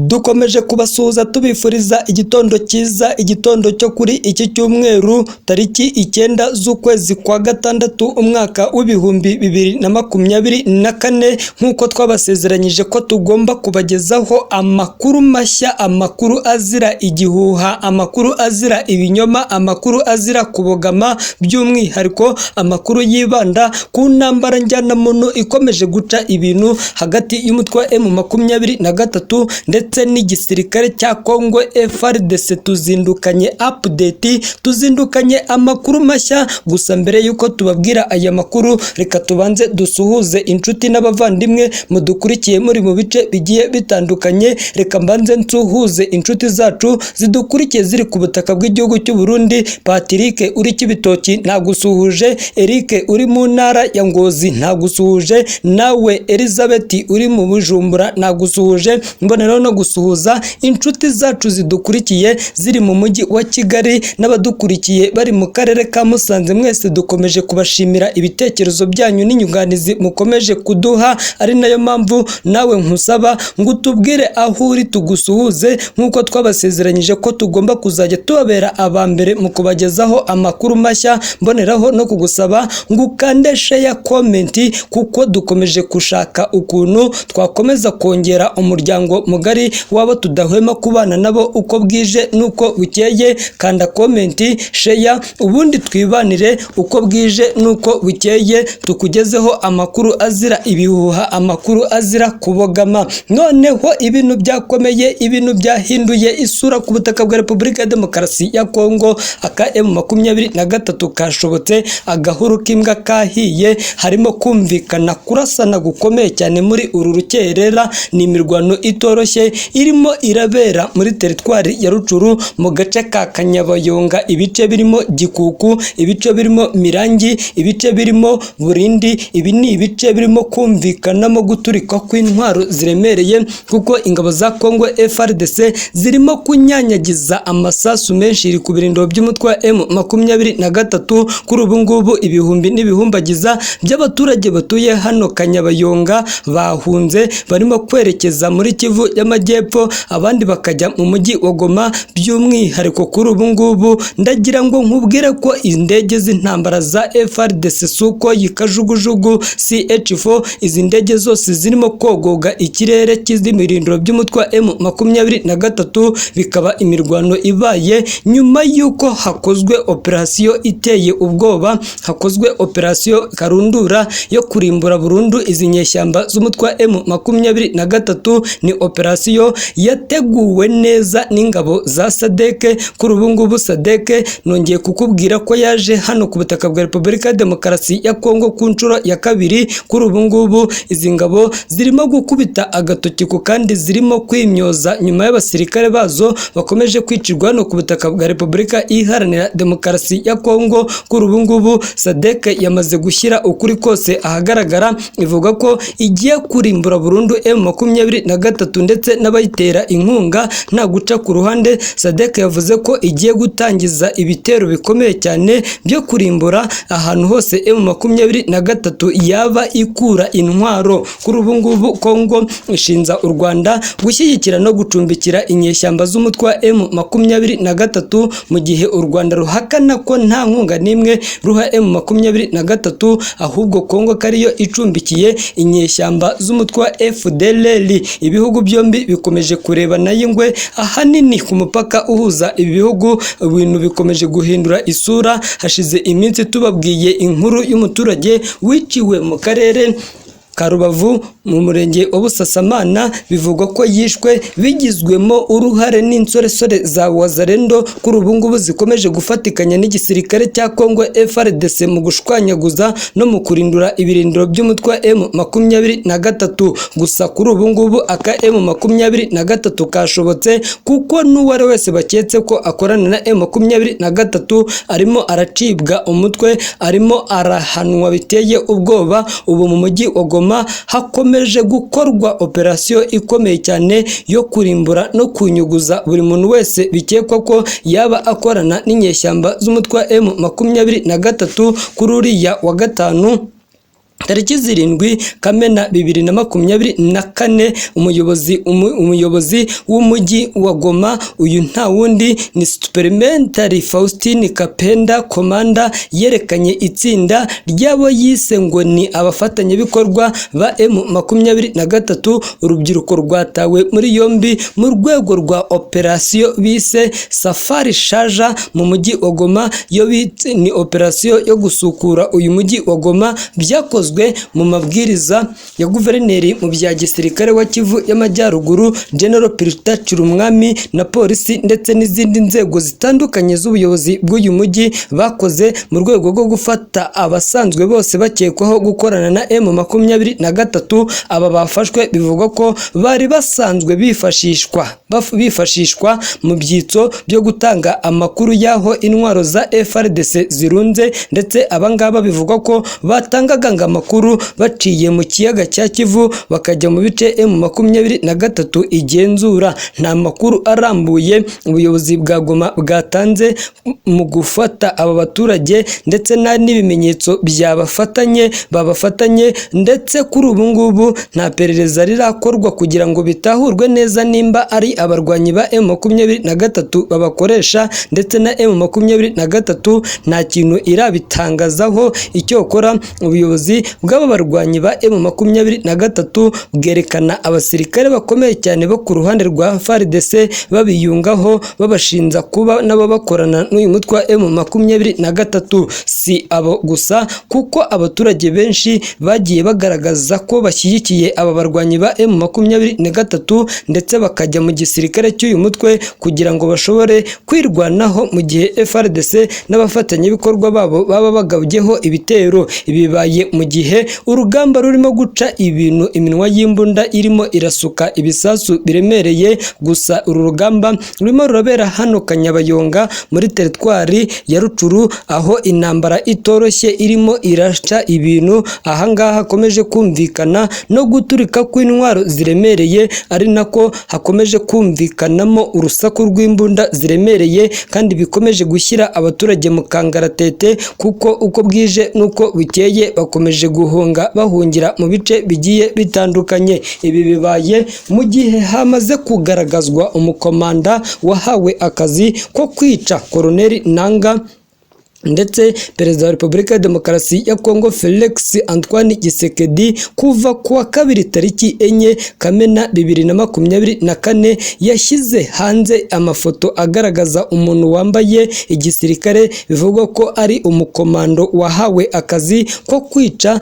Dukomeje kubasuhuza tubifuriza igitondo cyiza, igitondo cyo kuri iki cyumweru tariki 9 z'ukwezi kwa gatandatu umwaka w'ibihumbi 2024, nk'uko twabasezeranyije ko tugomba kubagezaho amakuru mashya, amakuru azira igihuha, amakuru azira ibinyoma, amakuru azira kubogama, by'umwihariko amakuru yibanda ku ntambara njyanamuntu ikomeje guca ibintu hagati y'umutwe wa M23 ndetse n'igisirikare cya Kongo FARDC. Tuzindukanye update, tuzindukanye amakuru mashya. Gusa mbere yuko tubabwira aya makuru, reka tubanze dusuhuze inshuti n'abavandimwe mudukurikiye muri mu bice bigiye bitandukanye. Reka mbanze nsuhuze inshuti zacu zidukurikiye ziri ku butaka bw'igihugu cy'u Burundi. Patrick uri Kibitoki nagusuhuje, Eric uri mu ntara ya Ngozi nagusuhuje, nawe Elizabeth uri mu Bujumbura nagusuhuje. Mboneraho no gusuhuza inshuti zacu zidukurikiye ziri mu mujyi wa Kigali n'abadukurikiye bari mu karere ka Musanze. Mwese dukomeje kubashimira ibitekerezo byanyu n'inyunganizi mukomeje kuduha, ari nayo mpamvu nawe nkusaba ngo utubwire aho uri tugusuhuze, nk'uko twabasezeranyije ko tugomba kuzajya tubabera abambere mu kubagezaho amakuru mashya. Mboneraho no kugusaba ngo ukande share, comment, kuko dukomeje gushaka ukuntu twakomeza kongera umuryango mugari wabo tudahwema kubana nabo uko bwije nuko bukeye. Kanda comment, share, ubundi twibanire uko bwije nuko bukeye, tukugezeho amakuru azira ibihuha, amakuru azira kubogama. Noneho ibintu byakomeye, ibintu byahinduye isura ku butaka bwa Repubulika ya Demokarasi ya Kongo. Aka M23 kashobotse, agahuru k'imbwa kahiye, harimo kumvikana kurasana gukomeye cyane muri uru rukerera. Ni imirwano itoroshye irimo irabera muri teritwari ya Rucuru mu gace ka Kanyabayonga, ibice birimo Gikuku, ibice birimo Mirangi, ibice birimo Burindi. Ibi ni ibice birimo kumvikanamo guturika kw'intwaro ziremereye, kuko ingabo za Kongo FARDC zirimo kunyanyagiza amasasu menshi iri ku birindiro by'umutwe wa M23. Kuri ubu ngubu ibihumbi n'ibihumbagiza by'abaturage batuye hano Kanyabayonga bahunze, barimo kwerekeza muri Kivu y'Amajyepfo, abandi bakajya mu mujyi wa Goma. By'umwihariko kuri ubu ngubu ndagira ngo nkubwire ko indege z'intambara za FARDC Sukhoi Kajugujugu CH4, izi ndege zose zirimo kogoga ikirere cy'imirindiro by'umutwe wa M23. Bikaba imirwano ibaye nyuma y'uko hakozwe operasiyo iteye ubwoba, hakozwe operasiyo karundura yo kurimbura burundu izi nyeshyamba z'umutwe wa M23. Ni operasiyo yateguwe neza n'ingabo za SADC. Kuri ubu ngubu SADC nongeye kukubwira ko yaje hano ku butaka bwa Repubulika ya Demokarasi ya Kongo ku nshuro ya kabiri. Kuri ubu ngubu izi ngabo zirimo gukubita agatoki ku kandi zirimo kwimyoza nyuma y'abasirikare bazo bakomeje kwicirwa hano ku butaka bwa Repubulika Iharanira Demokarasi ya Kongo. Kuri ubu ngubu SADC yamaze gushyira ukuri kose ahagaragara, ivuga ko igiye kurimbura burundu M23 ndetse n'abayitera inkunga nta guca ku ruhande. SADC yavuze ko igiye gutangiza ibitero bikomeye cyane byo kurimbura ahantu hose M23 yaba ikura intwaro. Kuri ubu ngubu Kongo ishinza u Rwanda gushyigikira no gucumbikira inyeshyamba z'umutwe wa M23, mu gihe u Rwanda ruhakana ko nta nkunga n'imwe ruha M23, ahubwo Kongo kariyo icumbikiye inyeshyamba z'umutwe wa FDLR. Ibihugu byombi bikomeje kurebana y'ingwe ahanini ku mupaka uhuza ibi bihugu. Ibintu bikomeje guhindura isura. Hashize iminsi tubabwiye inkuru y'umuturage wiciwe mu karere ka Rubavu mu murenge wa Busasamana, bivugwa ko yishwe bigizwemo uruhare n'insoresore za Wazalendo. Kuri ubu ngubu zikomeje gufatikanya n'igisirikare cya Kongo FARDC mu gushwanyaguza no mu kurindura ibirindiro by'umutwe wa M23. Gusa kuri ubu ngubu aka M23 kashobotse, kuko n'uwari wese baketse ko akorana na M23 arimo aracibwa umutwe, arimo arahanwa biteye ubwoba. Ubu mu mujyi wa Goma hakomeje gukorwa operasiyo ikomeye cyane yo kurimbura no kunyuguza buri muntu wese bikekwa ko yaba akorana n'inyeshyamba z'umutwe wa M23. Kuri uriya wa gatanu Tariki 7 Kamena 2024 umuyobozi w'umujyi wa Goma, uyu nta wundi ni Supplementary Faustin Kapenda Komanda, yerekanye itsinda ry'abo yise ngo ni abafatanyabikorwa ba M23. Urubyiruko rwatawe muri yombi mu rwego rwa operasiyo bise Safari Shaja mu mujyi wa Goma. Yo ni operasiyo yo gusukura uyu mujyi wa Goma, byakozwe mu mabwiriza ya guverineri mu bya gisirikare wa Kivu y'Amajyaruguru General Pilita Chirumwami na polisi ndetse n'izindi nzego zitandukanye z'ubuyobozi bw'uyu mujyi, bakoze mu rwego rwo gufata abasanzwe bose bakekwaho gukorana na M23. Aba bafashwe bivugwa ko bari basanzwe bifashishwa mu byitso byo gutanga amakuru y'aho intwaro za FARDC zirunze, ndetse abangaba bivugwa ko batangaga amakuru baciye mu kiyaga cya Kivu bakajya mu bice M23 igenzura. Nta makuru arambuye ubuyobozi bwa Goma bwatanze mu gufata aba baturage, ndetse n'ibimenyetso babafatanye, ndetse kuri ubu ngubu nta perereza rirakorwa kugira ngo bitahurwe neza nimba ari abarwanyi ba M23 babakoresha, ndetse na M23 nta kintu irabitangazaho. Icyokora ubuyobozi bw'aba barwanyi ba M23 bwerekana abasirikare bakomeye cyane bo ku ruhande rwa FARDC babiyungaho, babashinja kuba nabo bakorana n'uyu mutwe wa M23. Si abo gusa, kuko abaturage benshi bagiye bagaragaza ko bashyigikiye aba barwanyi ba M23 ndetse bakajya mu gisirikare cy'uyu mutwe kugira ngo bashobore kwirwanaho mu gihe FARDC n'abafatanyabikorwa babo baba bagabyeho ibitero. Ibibaye mu gihe urugamba rurimo guca ibintu, iminwa y'imbunda irimo irasuka ibisasu biremereye. Gusa uru rugamba rurimo rurabera hano Kanyabayonga muri teritwari ya Rucuru, aho intambara itoroshye irimo iraca ibintu. Ahangaha hakomeje kumvikana no guturika kw'intwaro ziremereye, ari nako hakomeje kumvikanamo urusaku rw'imbunda ziremereye, kandi bikomeje gushyira abaturage mu kangaratete, kuko uko bwije nuko bukeye bakomeje bahungira mu bice bigiye bitandukanye. Ibi bibaye mu gihe hamaze kugaragazwa umukomanda wahawe akazi ko kwica Koloneli Nanga, ndetse Perezida wa Repubulika ya Demokarasi ya Kongo Felix Antoine Tshisekedi kuva kuwa 2 tariki 4 Kamena 2024 yashyize hanze amafoto agaragaza umuntu wambaye igisirikare, bivugwa ko ari umukomando wahawe akazi ko kwica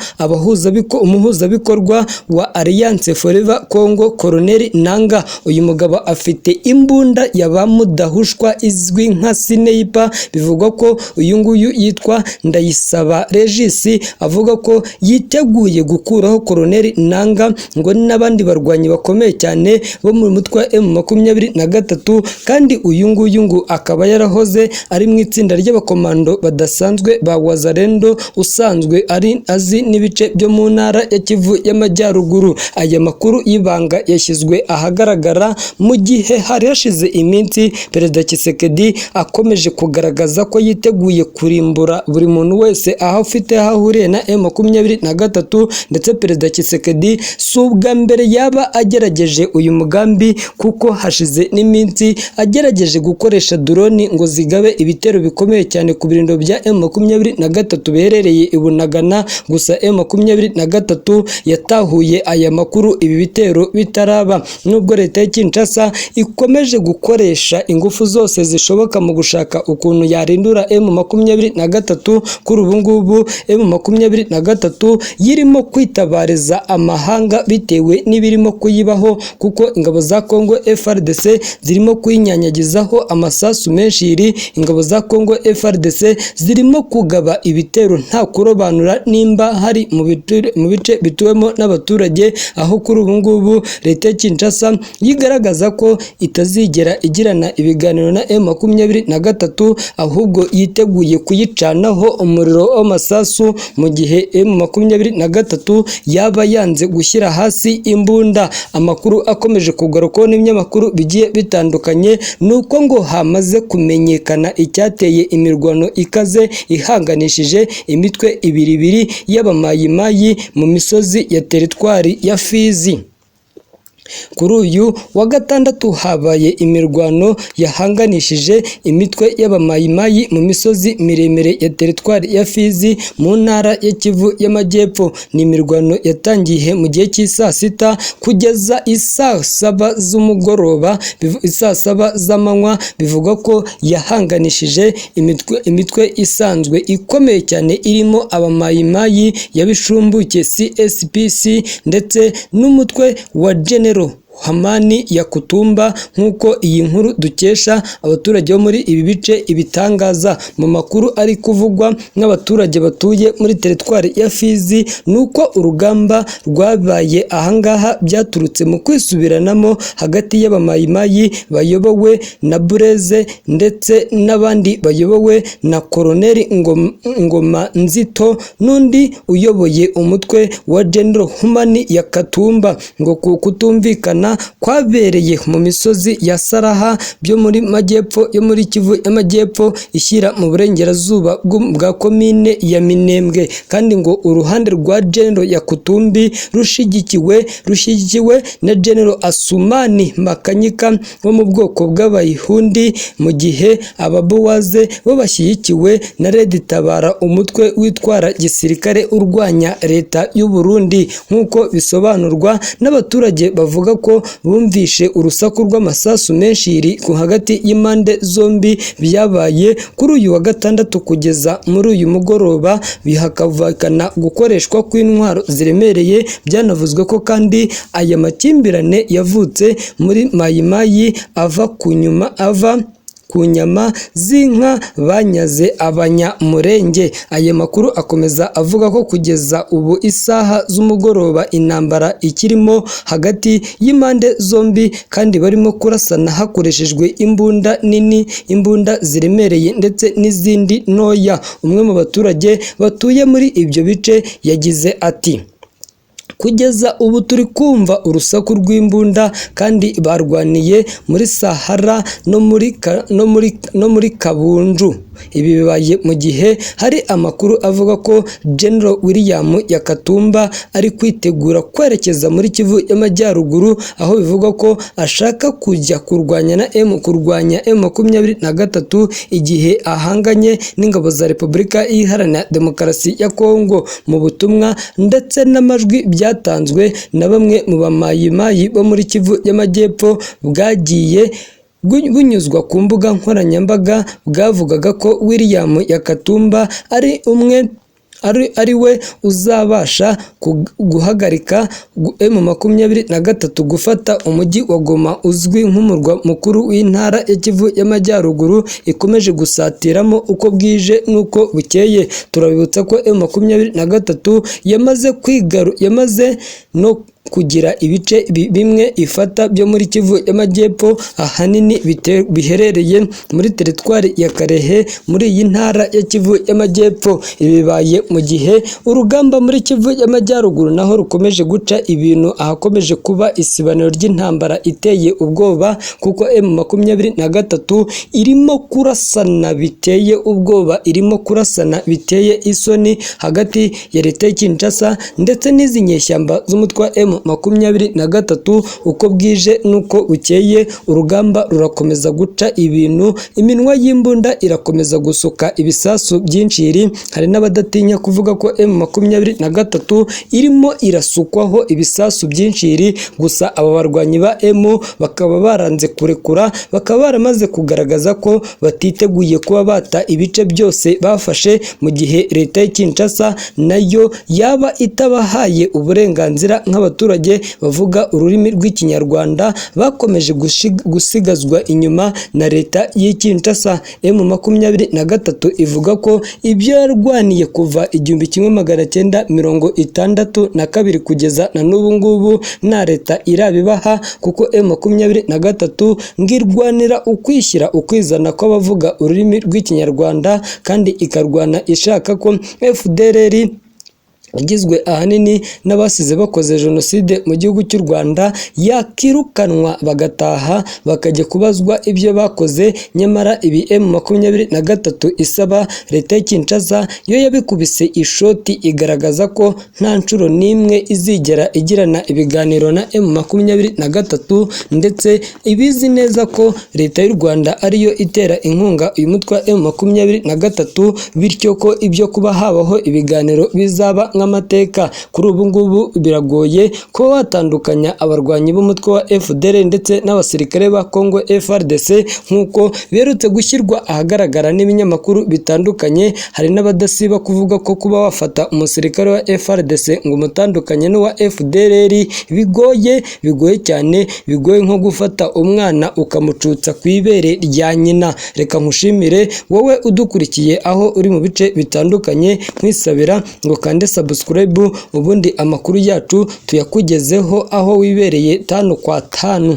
umuhuzabikorwa wa Alliance Forever Congo Koloneli Nanga. Uyu mugabo afite imbunda yabamudahushwa izwi nka sniper. Bivugwa ko uyu yitwa Ndayisaba Regis avuga ko yiteguye gukuraho Koloneli Nanga ngo n'abandi barwanyi bakomeye cyane bo mu mutwe wa M23, kandi uyu nguyu akaba yarahoze ari mu itsinda ry'abakomando badasanzwe ba Wazalendo, usanzwe ari azi n'ibice byo mu ntara ya Kivu y'Amajyaruguru. Aya makuru y'ibanga yashyizwe ahagaragara mu gihe hari hashize iminsi Perezida Tshisekedi akomeje kugaragaza ko yiteguye kurimbura buri muntu wese aho afite ahuriye na M23, ndetse Perezida Tshisekedi si ubwa mbere yaba agerageje uyu mugambi, kuko hashize n'iminsi agerageje gukoresha drone ngo zigabe ibitero bikomeye cyane ku birindiro bya M23 biherereye i Bunagana. Gusa M23 yatahuye aya makuru ibi bitero bitaraba, nubwo leta ya Kinshasa ikomeje gukoresha ingufu zose zishoboka mu gushaka ukuntu yarindura M23. Kuri ubu ngubu M23 yirimo kwitabariza amahanga bitewe n'ibirimo kuyibaho, kuko ingabo za Kongo FARDC zirimo kwinyanyagizaho amasasu menshi. Ingabo za Kongo FARDC zirimo kugaba ibitero nta kurobanura nimba hari mu bice bituwemo n'abaturage, aho kuri ubu ngubu leta ya Kinshasa yigaragaza ko itazigera igirana ibiganiro na M23, ahubwo yiteguye bashoboye kuyicanaho umuriro w'amasasu mu gihe M23 yaba yanze gushyira hasi imbunda. Amakuru akomeje kugarukwaho n'ibinyamakuru bigiye bitandukanye nuko ngo hamaze kumenyekana icyateye imirwano ikaze ihanganishije imitwe ibiri y'abamayimayi mu misozi ya teritwari ya Fizi. Kuri uyu wa gatandatu habaye imirwano yahanganishije imitwe y'abamayimayi mu misozi miremire ya teritwari ya Fizi mu ntara ya Kivu y'Amajyepfo. Ni imirwano yatangiye mu gihe cy'isaa sita kugeza isaa saba z'umugoroba, isaa saba z'amanywa. Bivugwa ko yahanganishije imitwe isanzwe ikomeye cyane irimo abamayimayi yabishumbuke CSPC ndetse n'umutwe wa General Hamani ya Kutumba, nk'uko iyi nkuru dukesha abaturage bo muri ibi bice ibitangaza. Mu makuru ari kuvugwa n'abaturage batuye muri teritwari ya Fizi nuko urugamba rwabaye ahangaha byaturutse mu kwisubiranamo hagati y'abamayimayi bayobowe na Bureze ndetse n'abandi bayobowe na Koloneli Ngoma Nzito n'undi uyoboye umutwe wa General Hamani ya Katumba. Ngo kutumvikana kwabereye mu misozi ya Saraha byo muri majyepfo yo muri Kivu y'Amajyepfo ishyira mu burengerazuba bwa komine ya Minembwe, kandi ngo uruhande rwa General ya Kutumbi rushigikiwe na General Asumani Makanyika wo mu bwoko bw'abayihundi, mu gihe ababuwaze bo bashyigikiwe na Red Tabara, umutwe witwara gisirikare urwanya leta y'u Burundi. Nk'uko bisobanurwa n'abaturage bavuga ko bumvishe urusaku rw'amasasu menshi iri hagati y'impande zombi byabaye kuri uyu wa gatandatu kugeza muri uyu mugoroba, bihakavukana gukoreshwa kw'intwaro ziremereye. Byanavuzwe ko kandi aya makimbirane yavutse muri mayimayi ava ku nyama z'inka banyaze abanyamurenge. Aya makuru akomeza avuga ko kugeza ubu isaha z'umugoroba intambara ikirimo hagati y'impande zombi, kandi barimo kurasana hakoreshejwe imbunda nini, imbunda ziremereye ndetse n'izindi ntoya. Umwe mu baturage batuye muri ibyo bice yagize ati: kugeza ubu turi kumva urusaku rw'imbunda kandi barwaniye muri Sahara no muri Kabunju. Ibi bibaye mu gihe hari amakuru avuga ko General William Yakatumba ari kwitegura kwerekeza muri Kivu y'Amajyaruguru, aho bivugwa ko ashaka kujya kurwanya M23 igihe ahanganye n'ingabo za Repubulika Iharanira Demokarasi ya Kongo. Mu butumwa ndetse n'amajwi byatanzwe na bamwe mu bamayimayi bo muri Kivu y'Amajyepfo bwagiye bunyuzwa ku mbuga nkoranyambaga, bwavugaga ko William Yakatumba ari we uzabasha guhagarika M23 gufata umujyi wa Goma uzwi nk'umurwa mukuru w'intara ya Kivu y'Amajyaruguru ikomeje gusatiramo uko bwije n'uko bukeye. Turabibutsa ko M23 yamaze no kugira ibice bimwe ifata byo muri Kivu y'Amajyepfo, ahanini biherereye muri teritwari ya Karehe muri iyi ntara ya Kivu y'Amajyepfo. Ibi bibaye mu gihe urugamba muri Kivu y'Amajyaruguru naho rukomeje guca ibintu, ahakomeje kuba isibaniro ry'intambara iteye ubwoba, kuko M23 irimo kurasana biteye ubwoba, irimo kurasana biteye isoni hagati ya leta ya Kinshasa ndetse n'izi nyeshyamba z'umutwe M23. Uko bwije nuko bukeye urugamba rurakomeza guca ibintu, iminwa y'imbunda irakomeza gusuka ibisasu byinshi. Hari n'abadatinya kuvuga ko M23 irimo irasukwaho ibisasu byinshi, gusa aba barwanyi ba M bakaba baranze kurekura, bakaba baramaze kugaragaza ko batiteguye kuba bata ibice byose bafashe, mu gihe leta ya Kinshasa nayo yaba itabahaye uburenganzira nk'abaturage abaturage bavuga ururimi rw'ikinyarwanda bakomeje gusigazwa inyuma na leta y'i Kinshasa. M23 ivuga ko ibyo yarwaniye kuva 1962 kugeza na n'ubu ngubu nta leta irabibaha, kuko M23 ngirwanira ukwishyira ukwizana kw'abavuga ururimi rw'ikinyarwanda kandi ikarwana ishaka ko FDLR igizwe ahanini n'abasize bakoze jenoside mu gihugu cy'u Rwanda yakirukanwa bagataha bakajya kubazwa ibyo bakoze. Nyamara ibi M23 isaba leta ya Kinshasa yo yabikubise ishoti igaragaza ko nta nshuro n'imwe izigera igirana ibiganiro na M23, ndetse ibizi neza ko leta y'u Rwanda ariyo itera inkunga uyu mutwe wa M23, bityo ko ibyo kuba habaho ibiganiro bizaba amateka. Kuri ubu ngubu biragoye kuba watandukanya abarwanyi b'umutwe wa FDL ndetse n'abasirikare ba Congo FARDC nk'uko biherutse gushyirwa ahagaragara n'ibinyamakuru bitandukanye. Hari n'abadasiba kuvuga ko kuba wafata umusirikare wa FARDC ngo umutandukanye n'uwa FDL bigoye cyane, bigoye nko gufata umwana ukamucutsa ku ibere rya nyina. Reka nkushimire wowe udukurikiye aho uri mu bice bitandukanye, nkwisabira ngo kande subscribe ubundi amakuru yacu tuyakugezeho aho wibereye 5 kwa 5.